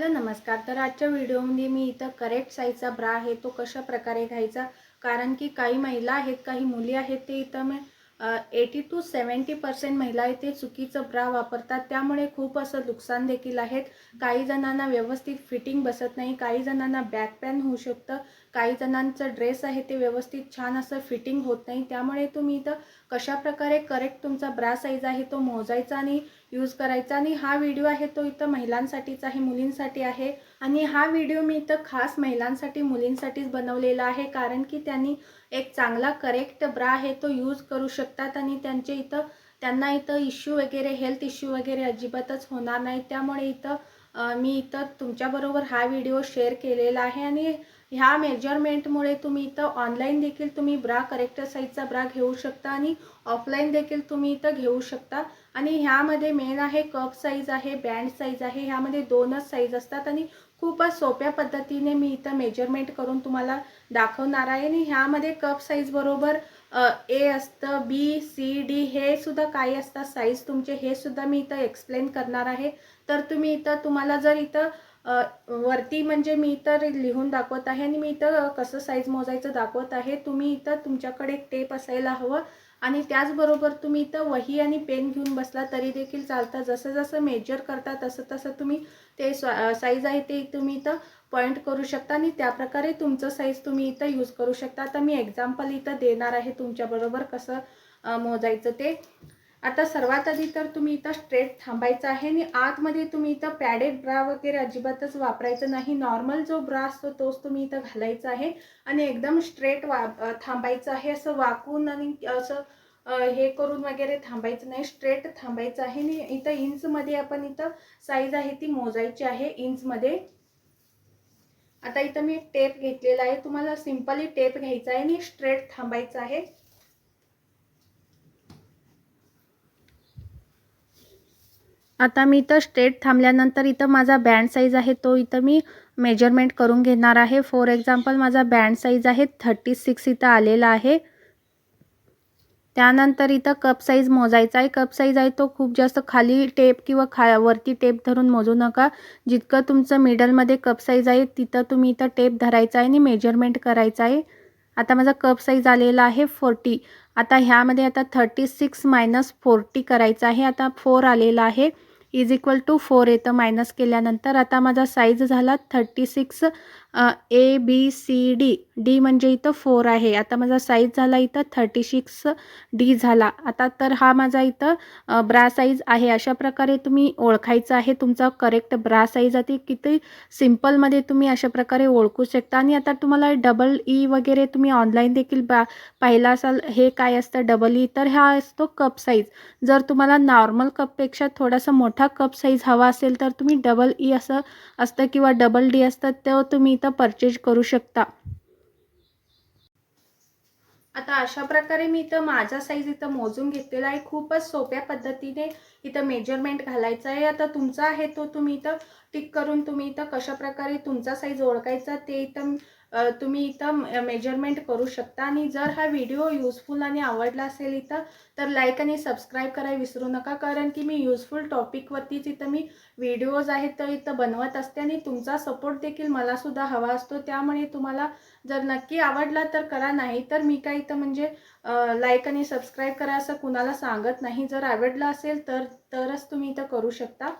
Hello नमस्कार। तर आजच्या व्हिडिओमध्ये मी इथं करेक्ट साईजचा ब्रा आहे तो कशा प्रकारे घ्यायचा, कारण की काही महिला आहेत, काही मुली आहेत, ते इथं मी 80 to 70% महिला आहेत ते चुकीचं ब्रा वापरतात, त्यामुळे खूप असं नुकसान देखील आहेत। काही जणांना व्यवस्थित फिटिंग बसत नाही, काही जणांना बॅक पेन होऊ शकतं, काही जणांचं ड्रेस आहे ते व्यवस्थित छान असं फिटिंग होत नाही। त्यामुळे तुम्ही इथं कशा प्रकारे करेक्ट तुमचा ब्रा साईज आहे तो मोजायचा आणि यूज करायचा। आणि हा व्हिडिओ आहे तो इथं महिलांसाठीच आहे, मुलींसाठी आहे। आणि हा व्हिडिओ मी इथं खास महिलांसाठी मुलींसाठीच बनवलेला आहे, कारण की त्यांनी एक चांगला करेक्ट ब्रा आहे तो यूज करू शकतात आणि त्यांना इथं इश्यू वगैरे, हेल्थ इश्यू वगैरे अजिबातच होणार नाही। त्यामुळे मी इथं तुमच्याबरोबर हा व्हिडिओ शेअर केलेला आहे। आणि ह्या मेजरमेंटमुळे तुम्ही इथं ऑनलाईन देखील तुम्ही ब्रा करेक्ट साईजचा ब्रा घेऊ शकता आणि ऑफलाईन देखील तुम्ही इथं घेऊ शकता। आणि ह्यामध्ये मेन आहे कप साईज आहे, बँड साईज आहे, ह्यामध्ये दोनच साईज असतात आणि खूपच सोप्या पद्धतीने मी इथं मेजरमेंट करून तुम्हाला दाखवणार आहे। आणि ह्यामध्ये कप साईज बरोबर ए असतं, बी सी डी हे सुद्धा काही असतात साईज तुमचे, हे सुद्धा मी इथं एक्सप्लेन करणार आहे। तर तुम्ही इथं तुम्हाला जर इथं वरती म्हणजे मी इथं लिहून दाखवत आहे आणि मी इथं कसं साईज मोजायचं दाखवत आहे। तुम्ही इथं तुमच्याकडे टेप असायला हवं आणि त्याचबरोबर तुम्ही इथं वही आणि पेन घेऊन बसला तरी देखील चालतं। जसं जसं मेजर करता तसं तसं तुम्ही ते साईज आहे ते तुम्ही इथं पॉइंट करू शकता आणि त्याप्रकारे तुमचं साईज तुम्ही इथं यूज करू शकता। आता मी एक्झाम्पल इथं देणार आहे तुमच्याबरोबर कसं मोजायचं ते। आता सर्वात आधी तर तुम्ही इथं स्ट्रेट थांबायचं आहे आणि आतमध्ये तुम्ही इथं पॅडेड ब्रा वगैरे अजिबातच वापरायचं नाही। नॉर्मल जो ब्रा असतो तोच तुम्ही इथं घालायचा आहे आणि एकदम स्ट्रेट थांबायचं आहे, असं वाकून आणि असं हे करून वगैरे थांबायचं नाही, स्ट्रेट थांबायचं आहे। आणि इथं इंचमध्ये आपण इथं साईज आहे ती मोजायची आहे इंचमध्ये। आता इथं मी एक टेप घेतलेला आहे, तुम्हाला सिंपली टेप घ्यायचा आहे आणि स्ट्रेट थांबायचं आहे। आता मी इथं स्ट्रेट थांबल्यानंतर इथं माझा बँड साईज आहे तो इथं मी मेजरमेंट करून घेणार आहे। फॉर एक्झाम्पल माझा बँड साईज आहे 36 इथं आलेला आहे। त्यानंतर इथं कप साईज मोजायचा आहे। कप साईज आहे तो खूप जास्त खाली टेप किंवा वरती टेप धरून मोजू नका, जितकं तुमचं मिडलमध्ये कप साईज आहे तिथं तुम्ही इथं टेप धरायचा आहे आणि मेजरमेंट करायचं आहे। आता माझा कप साईज आलेला आहे 40। आता ह्यामध्ये आता 36 मायनस 40 करायचं आहे। आता 4 आलेला आहे इज इक्वल टू 4 येतं मायनस केल्यानंतर। आता माझा साईज झाला 36 A B C D, D म्हणजे इथं 4 आहे। आता माझा साईज झाला इथं 36 डी झाला। आता तर हा माझा इथं ब्रा साईज आहे। अशा प्रकारे तुम्ही ओळखायचं आहे तुमचा करेक्ट ब्रा साईज आहे किती सिंपलमध्ये तुम्ही अशा प्रकारे ओळखू शकता। आणि आता तुम्हाला डबल ई वगैरे तुम्ही ऑनलाईन देखील पाहिला असाल, हे काय असतं डबल ई, तर हा असतो कप साईज। जर तुम्हाला नॉर्मल कपपेक्षा थोडासा मोठा कप साईज हवा असेल तर तुम्ही डबल ई असं असतं किंवा डबल डी असतं, तो तुम्ही इथं परचेज करू शकता। आता अशा प्रकारे मी इथं माझा साईज इथं मोजून घेतलेला आहे। खूपच सोप्या पद्धतीने इथं मेजरमेंट घालायचं आहे। आता तुमचा आहे तो तुम्ही इथं टिक करून तुम्ही इथं कशा प्रकारे तुमचा साईज ओळखायचा ते इथं तुम्ही इथं मेजरमेंट करू शकता। आणि जर हा व्हिडिओ युजफुल आणि आवडला असेल इथं तर लाईक आणि सबस्क्राईब करायला विसरू नका, कारण की मी युजफुल टॉपिकवरतीच इथं मी व्हिडिओज आहेत तर इथं बनवत असते आणि तुमचा सपोर्ट देखील मला सुद्धा हवा असतो। त्यामुळे तुम्हाला जर नक्की आवडला तर करा, नाही तर मी काय इथं म्हणजे लाईक आणि सबस्क्राईब करा असं कुणाला सांगत नाही। जर आवडलं असेल तरच तुम्ही इथं करू शकता।